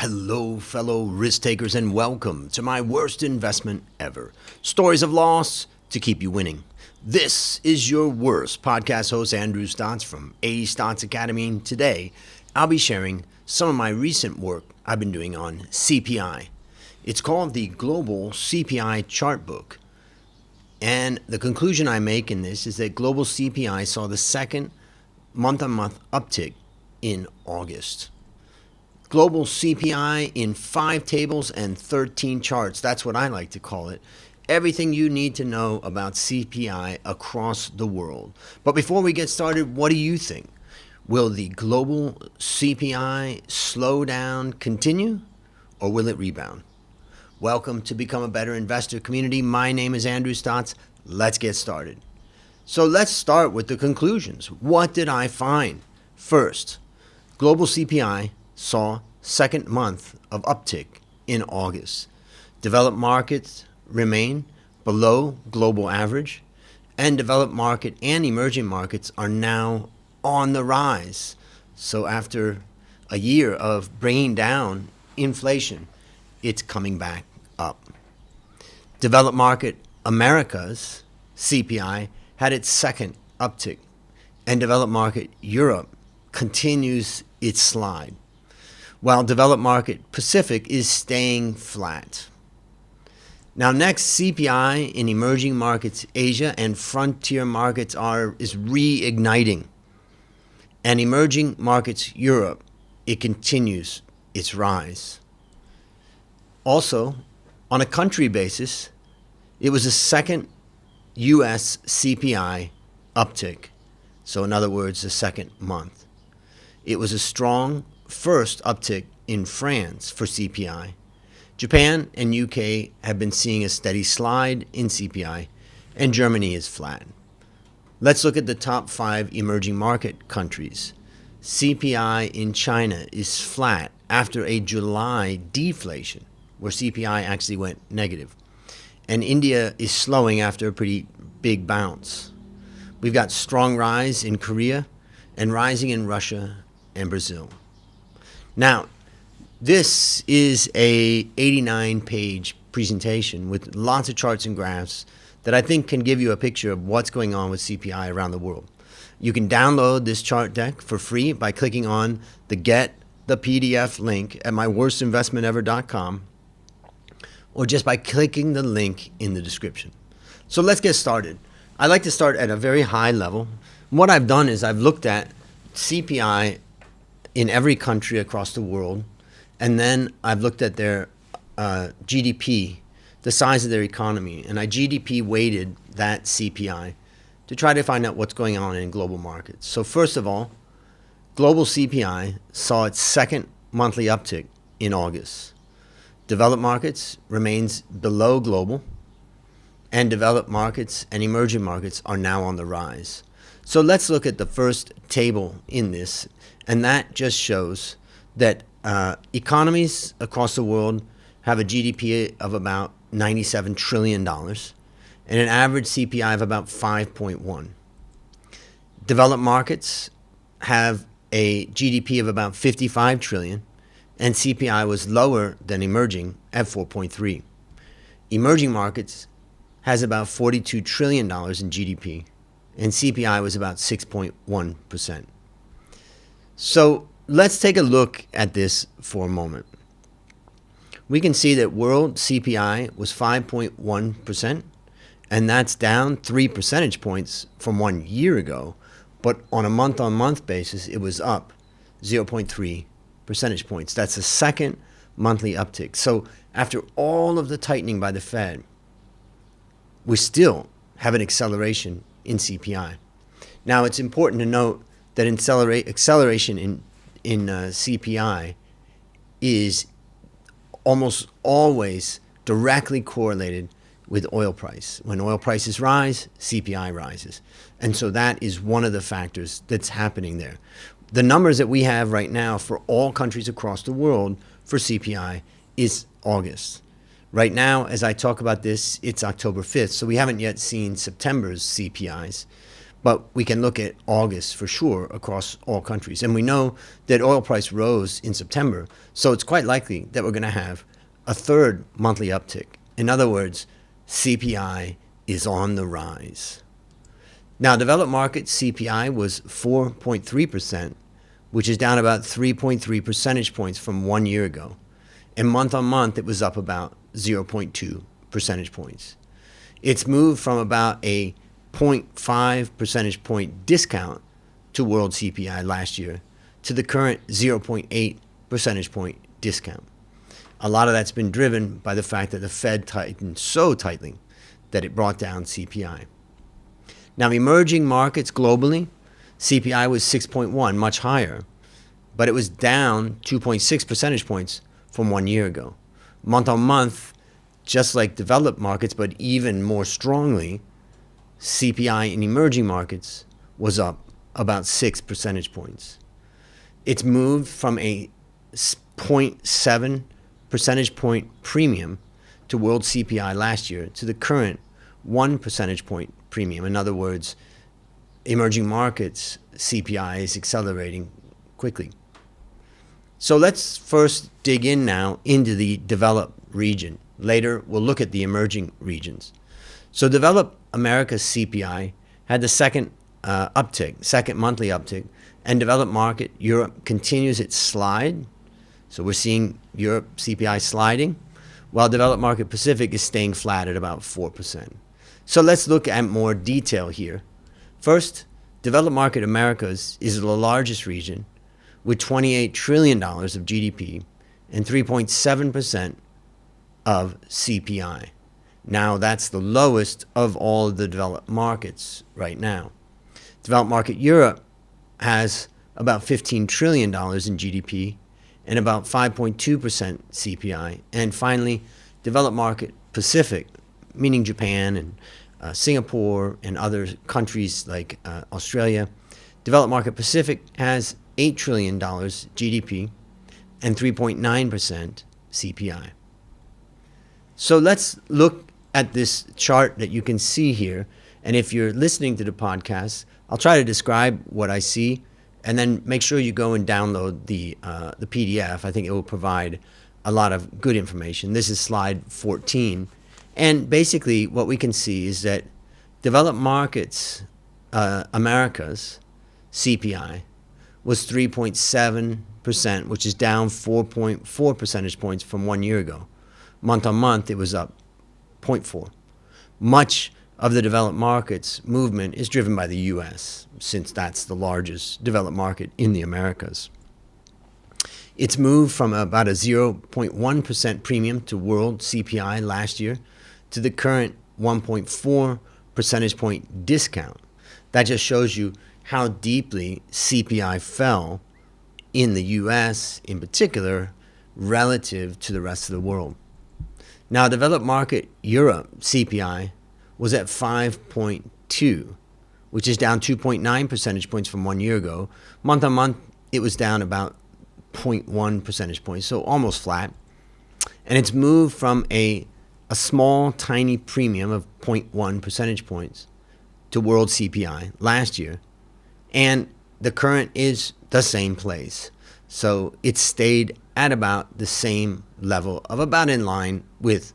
Hello, fellow risk takers, and welcome to my worst investment ever. Stories of loss to keep you winning. This is your worst podcast host, Andrew Stotz from A Stotz Academy. And today, I'll be sharing some of my recent work I've been doing on CPI. It's called the Global CPI Chart Book. And the conclusion I make in this is that global CPI saw the second month-on-month uptick in August. Global CPI in 5 tables and 13 charts. That's what I like to call it. Everything you need to know about CPI across the world. But before we get started, what do you think? Will the global CPI slowdown continue, or will it rebound? Welcome to Become a Better Investor community. My name is Andrew Stotz. Let's get started. So let's start with the conclusions. What did I find? First, global CPI saw second month of uptick in August. Developed markets remain below global average, and developed market and emerging markets are now on the rise. So after a year of bringing down inflation, it's coming back up. Developed market Americas CPI had its second uptick, and developed market Europe continues its slide, while developed market Pacific is staying flat. Now next, CPI in emerging markets Asia and frontier markets is reigniting. And emerging markets Europe, it continues its rise. Also, on a country basis, it was the second U.S. CPI uptick. So in other words, the second month. It was a strong first uptick in France for CPI. Japan and UK have been seeing a steady slide in CPI, and Germany is flat. Let's look at the top 5 emerging market countries. CPI in China is flat after a July deflation, where CPI actually went negative. And India is slowing after a pretty big bounce. We've got strong rise in Korea and rising in Russia and Brazil. Now, this is a 89-page presentation with lots of charts and graphs that I think can give you a picture of what's going on with CPI around the world. You can download this chart deck for free by clicking on the Get the PDF link at myworstinvestmentever.com, or just by clicking the link in the description. So let's get started. I like to start at a very high level. What I've done is I've looked at CPI in every country across the world, and then I've looked at their GDP, the size of their economy, and I GDP weighted that CPI to try to find out what's going on in global markets. So first of all, global CPI saw its second monthly uptick in August. Developed markets remains below global, and developed markets and emerging markets are now on the rise. So let's look at the first table in this, and that just shows that economies across the world have a GDP of about $97 trillion and an average CPI of about 5.1. Developed markets have a GDP of about 55 trillion, and CPI was lower than emerging at 4.3. Emerging markets has about $42 trillion in GDP, and CPI was about 6.1%. So let's take a look at this for a moment. We can see that world CPI was 5.1%, and that's down 3 percentage points from 1 year ago. But on a month-on-month basis, it was up 0.3 percentage points. That's the second monthly uptick. So after all of the tightening by the Fed, we still have an acceleration in CPI. Now, it's important to note that acceleration in CPI is almost always directly correlated with oil price. When oil prices rise, CPI rises. And so that is one of the factors that's happening there. The numbers that we have right now for all countries across the world for CPI is August. Right now, as I talk about this, it's October 5th, so we haven't yet seen September's CPIs. But we can look at August for sure across all countries. And we know that oil price rose in September, so it's quite likely that we're going to have a third monthly uptick. In other words, CPI is on the rise. Now, developed market CPI was 4.3%, which is down about 3.3 percentage points from 1 year ago. And month on month, it was up about 0.2 percentage points. It's moved from about a 0.5 percentage point discount to world CPI last year to the current 0.8 percentage point discount. A lot of that's been driven by the fact that the Fed tightened so tightly that it brought down CPI. Now, emerging markets globally, CPI was 6.1, much higher, but it was down 2.6 percentage points from 1 year ago. Month on month, just like developed markets, but even more strongly, CPI in emerging markets was up about 6 percentage points. It's moved from a 0.7 percentage point premium to world CPI last year to the current 1 percentage point premium. In other words, emerging markets CPI is accelerating quickly. So let's first dig in now into the developed region. Later, we'll look at the emerging regions. So developed America's CPI had the second monthly uptick, and developed market Europe continues its slide. So we're seeing Europe CPI sliding, while developed market Pacific is staying flat at about 4%. So let's look at more detail here. First, developed market Americas is the largest region with $28 trillion of GDP and 3.7% of CPI. Now, that's the lowest of all of the developed markets right now. Developed market Europe has about $15 trillion in GDP and about 5.2% CPI. And finally, developed market Pacific, meaning Japan and Singapore and other countries like Australia. Developed market Pacific has $8 trillion GDP and 3.9% CPI. So let's look at this chart that you can see here. And if you're listening to the podcast, I'll try to describe what I see, and then make sure you go and download the PDF. I think it will provide a lot of good information. This is slide 14. And basically what we can see is that developed markets, America's CPI was 3.7%, which is down 4.4 percentage points from 1 year ago. Month on month, it was up 0.4. Much of the developed markets movement is driven by the U.S., since that's the largest developed market in the Americas. It's moved from about a 0.1% premium to world CPI last year to the current 1.4 percentage point discount. That just shows you how deeply CPI fell in the U.S. in particular relative to the rest of the world. Now, developed market Europe CPI was at 5.2, which is down 2.9 percentage points from 1 year ago. Month on month, it was down about 0.1 percentage points, so almost flat. And it's moved from a small, tiny premium of 0.1 percentage points to world CPI last year. And the current is the same place. So it stayed at about the same level of about in line with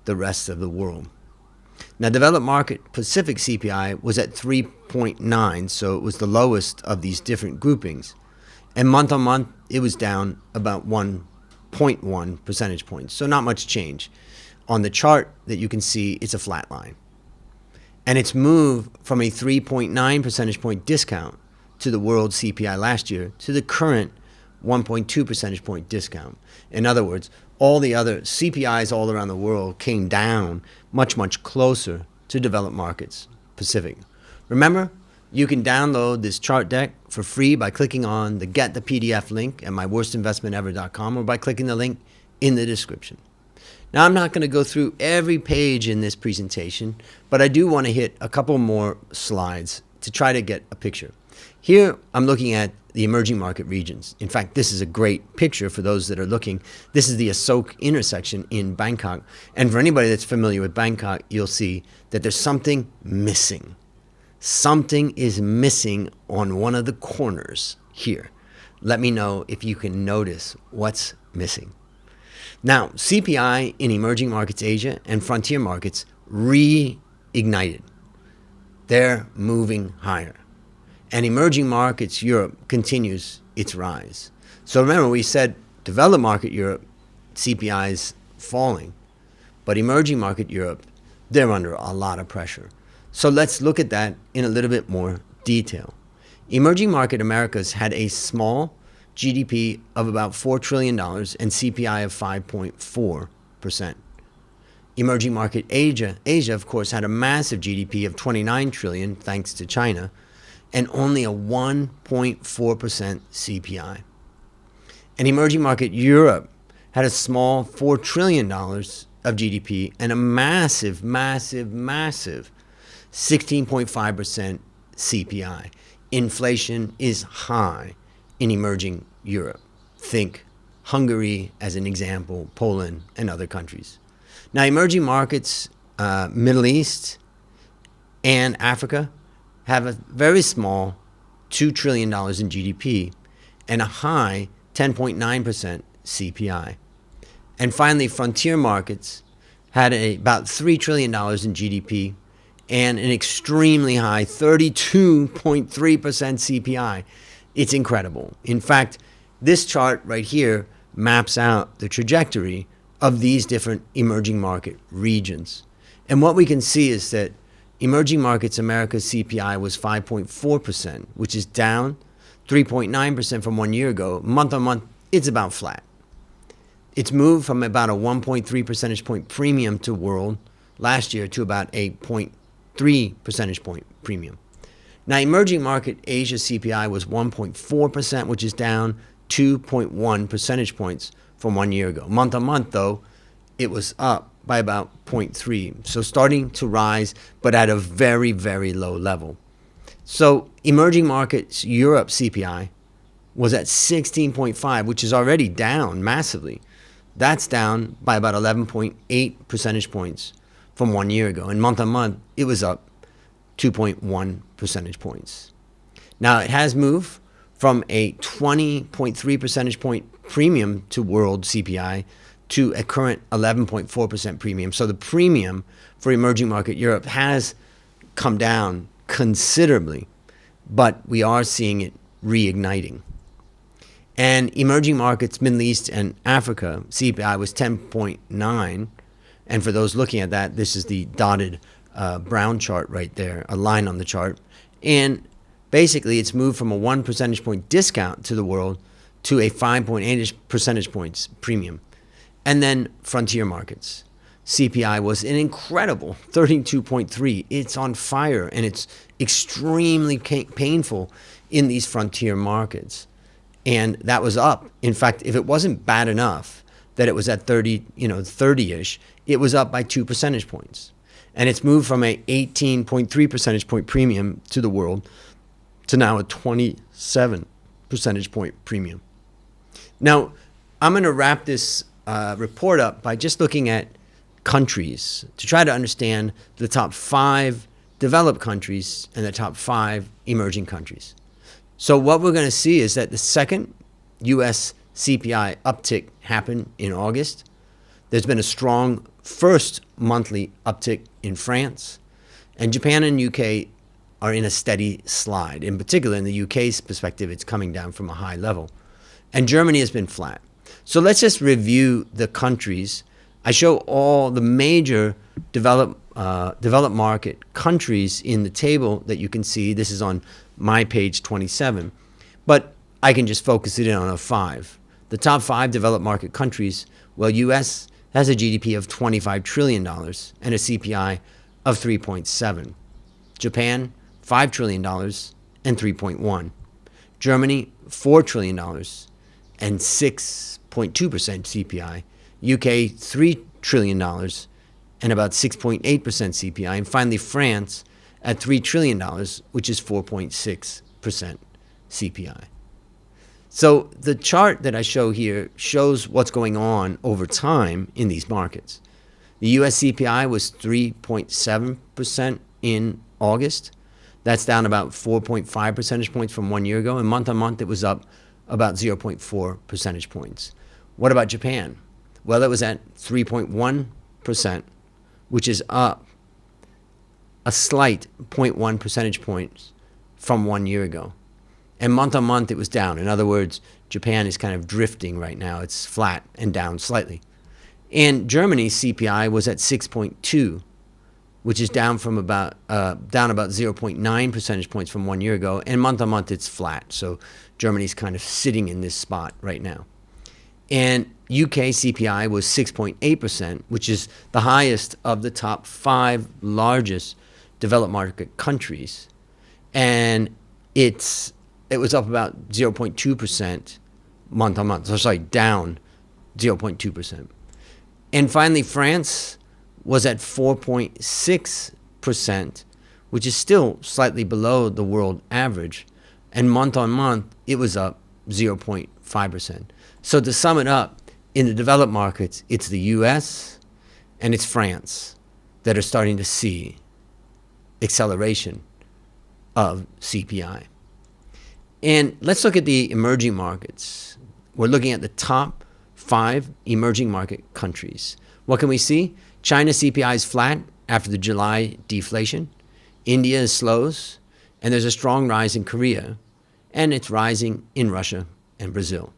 the rest of the world. Now, developed market Pacific CPI was at 3.9, so it was the lowest of these different groupings. And month on month, it was down about 1.1 percentage points, so not much change. On the chart that you can see, it's a flat line. And it's moved from a 3.9 percentage point discount to the world CPI last year to the current 1.2 percentage point discount. In other words, all the other CPIs all around the world came down much, much closer to developed markets Pacific. Remember, you can download this chart deck for free by clicking on the Get the PDF link at myworstinvestmentever.com or by clicking the link in the description. Now, I'm not going to go through every page in this presentation, but I do want to hit a couple more slides to try to get a picture. Here, I'm looking at the emerging market regions. In fact, this is a great picture for those that are looking. This is the Asok intersection in Bangkok. And for anybody that's familiar with Bangkok, you'll see that there's something missing. something is missing on one of the corners here. Let me know if you can notice what's missing. Now, CPI in emerging markets Asia and frontier markets reignited. They're moving higher. And emerging markets Europe continues its rise. So remember, we said developed market Europe, CPI is falling. But emerging market Europe, they're under a lot of pressure. So let's look at that in a little bit more detail. Emerging market Americas had a small GDP of about $4 trillion and CPI of 5.4%. Emerging market Asia, of course, had a massive GDP of 29 trillion thanks to China and only a 1.4% CPI. And emerging market Europe had a small $4 trillion of GDP and a massive 16.5% CPI. Inflation is high in emerging Europe. Think Hungary as an example, Poland, and other countries. Now, emerging markets, Middle East and Africa have a very small $2 trillion in GDP and a high 10.9% CPI. And finally, frontier markets had about $3 trillion in GDP and an extremely high 32.3% CPI. It's incredible. In fact, this chart right here maps out the trajectory of these different emerging market regions. And what we can see is that emerging markets America's CPI was 5.4%, which is down 3.9% from 1 year ago. Month on month, it's about flat. It's moved from about a 1.3 percentage point premium to world last year to about a 0.3 percentage point premium. Now, emerging market Asia CPI was 1.4%, which is down 2.1 percentage points from 1 year ago. Month on month, though, it was up by about 0.3. So starting to rise, but at a very, very low level. So emerging markets Europe CPI was at 16.5, which is already down massively. That's down by about 11.8 percentage points from 1 year ago. And month on month, it was up 2.1 percentage points. Now, it has moved from a 20.3 percentage point premium to world CPI to a current 11.4% premium. So the premium for emerging market Europe has come down considerably, but we are seeing it reigniting. And emerging markets, Middle East and Africa, CPI was 10.9. And for those looking at that, this is the dotted brown chart right there, a line on the chart. And basically, it's moved from a 1 percentage point discount to the world to a 5.8 percentage points premium. And then frontier markets. CPI was an incredible 32.3. It's on fire, and it's extremely painful in these frontier markets. And that was up. In fact, if it wasn't bad enough that it was at 30-ish, it was up by 2 percentage points. And it's moved from a 18.3 percentage point premium to the world to now a 27 percentage point premium. Now, I'm going to wrap this report up by just looking at countries to try to understand the top 5 developed countries and the top 5 emerging countries. So what we're going to see is that the second U.S. CPI uptick happened in August. There's been a strong first monthly uptick in France. And Japan and UK are in a steady slide. In particular, in the UK's perspective, it's coming down from a high level. And Germany has been flat. So let's just review the countries. I show all the major developed market countries in the table that you can see. This is on my page 27. But I can just focus it in on a 5. The top 5 developed market countries, well, U.S. has a GDP of $25 trillion and a CPI of 3.7. Japan, $5 trillion and 3.1. Germany, $4 trillion and 6.2% CPI. UK, $3 trillion and about 6.8% CPI. And finally, France at $3 trillion, which is 4.6% CPI. So the chart that I show here shows what's going on over time in these markets. The US CPI was 3.7% in August. That's down about 4.5 percentage points from 1 year ago. And month on month, it was up about 0.4 percentage points. What about Japan? Well, it was at 3.1%, which is up a slight 0.1 percentage points from 1 year ago. And month on month, it was down. In other words, Japan is kind of drifting right now. It's flat and down slightly. And Germany's CPI was at 6.2, which is down about 0.9 percentage points from 1 year ago. And month on month, it's flat. So Germany's kind of sitting in this spot right now. And UK CPI was 6.8%, which is the highest of the top 5 largest developed market countries. And it was up about 0.2% month on month. So sorry, down 0.2%. And finally, France was at 4.6%, which is still slightly below the world average. And month on month, it was up 0.5%. So to sum it up, in the developed markets, it's the US and it's France that are starting to see acceleration of CPI. And let's look at the emerging markets. We're looking at the top 5 emerging market countries. What can we see? China CPI is flat after the July deflation. India slows, and there's a strong rise in Korea, and it's rising in Russia and Brazil.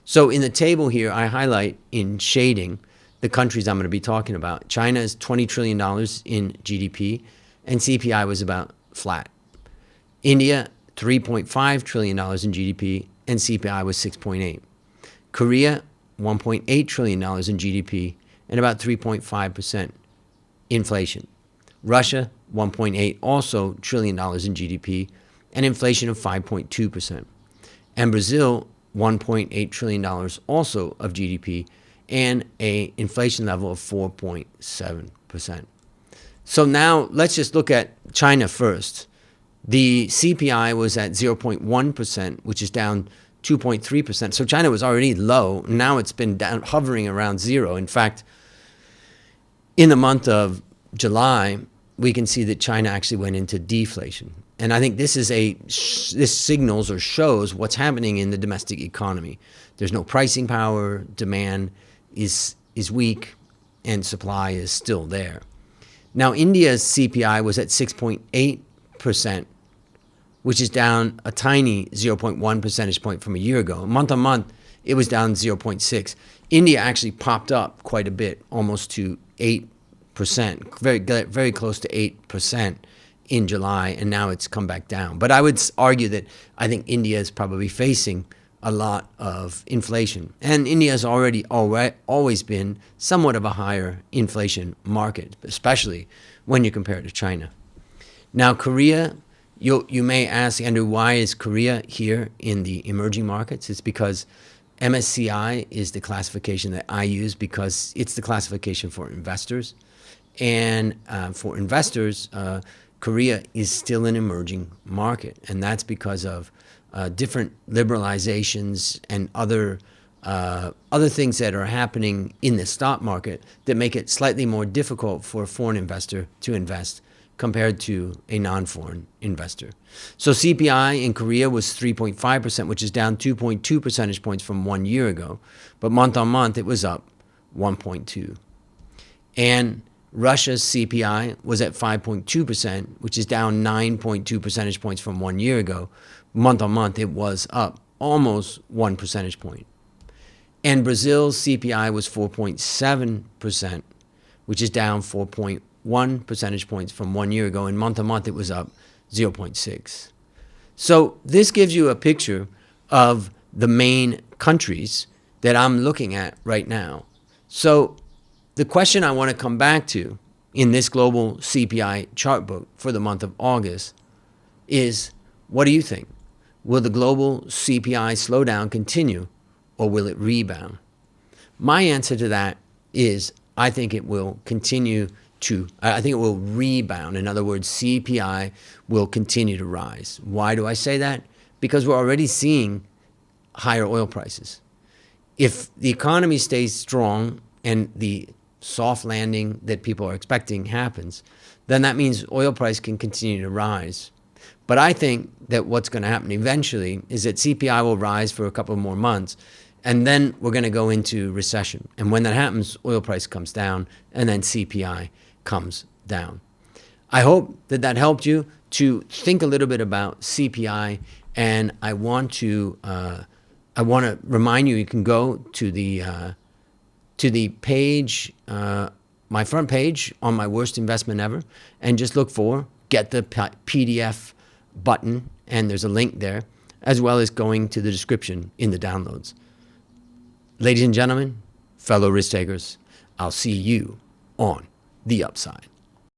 So in the table here, I highlight in shading the countries I'm going to be talking about. China is $20 trillion in GDP, and CPI was about flat. India, $3.5 trillion in GDP, and CPI was 6.8. Korea, $1.8 trillion in GDP, and about 3.5% inflation. Russia, $1.8 also trillion in GDP, and inflation of 5.2%. And Brazil, $1.8 trillion also of GDP, and a inflation level of 4.7%. So now let's just look at China first. The CPI was at 0.1%, which is down 2.3%. So China was already low. Now it's been down, hovering around zero. In fact, in the month of July, we can see that China actually went into deflation. And I think this signals or shows what's happening in the domestic economy. There's no pricing power, demand is weak, and supply is still there. Now, India's CPI was at 6.8%, which is down a tiny 0.1 percentage point from a year ago. Month on month, it was down 0.6. India actually popped up quite a bit, almost to 8%, very close to 8% in July, and now it's come back down. But I would argue that I think India is probably facing a lot of inflation. And India has always been somewhat of a higher inflation market, especially when you compare it to China. Now, Korea, you may ask, Andrew, why is Korea here in the emerging markets? It's because MSCI is the classification that I use because it's the classification for investors. And for investors, Korea is still an emerging market, and that's because of different liberalizations and other things that are happening in the stock market that make it slightly more difficult for a foreign investor to invest compared to a non-foreign investor. So CPI in Korea was 3.5%, which is down 2.2 percentage points from 1 year ago, but month on month it was up 1.2. And Russia's CPI was at 5.2%, which is down 9.2 percentage points from 1 year ago. Month on month, it was up almost 1 percentage point. And Brazil's CPI was 4.7%, which is down 4.1 percentage points from 1 year ago. And month on month, it was up 0.6. So this gives you a picture of the main countries that I'm looking at right now. So the question I want to come back to in this global CPI chart book for the month of August is, what do you think? Will the global CPI slowdown continue, or will it rebound? My answer to that is I think it will rebound. In other words, CPI will continue to rise. Why do I say that? Because we're already seeing higher oil prices. If the economy stays strong and the soft landing that people are expecting happens, then that means oil price can continue to rise. But I think that what's going to happen eventually is that CPI will rise for a couple more months, and then we're going to go into recession. And when that happens, oil price comes down, and then CPI comes down. I hope that that helped you to think a little bit about CPI, and I want to remind you, you can go to the page, my front page on my worst investment ever, and just look for get the PDF button, and there's a link there, as well as going to the description in the downloads. Ladies and gentlemen, fellow risk takers, I'll see you on the upside.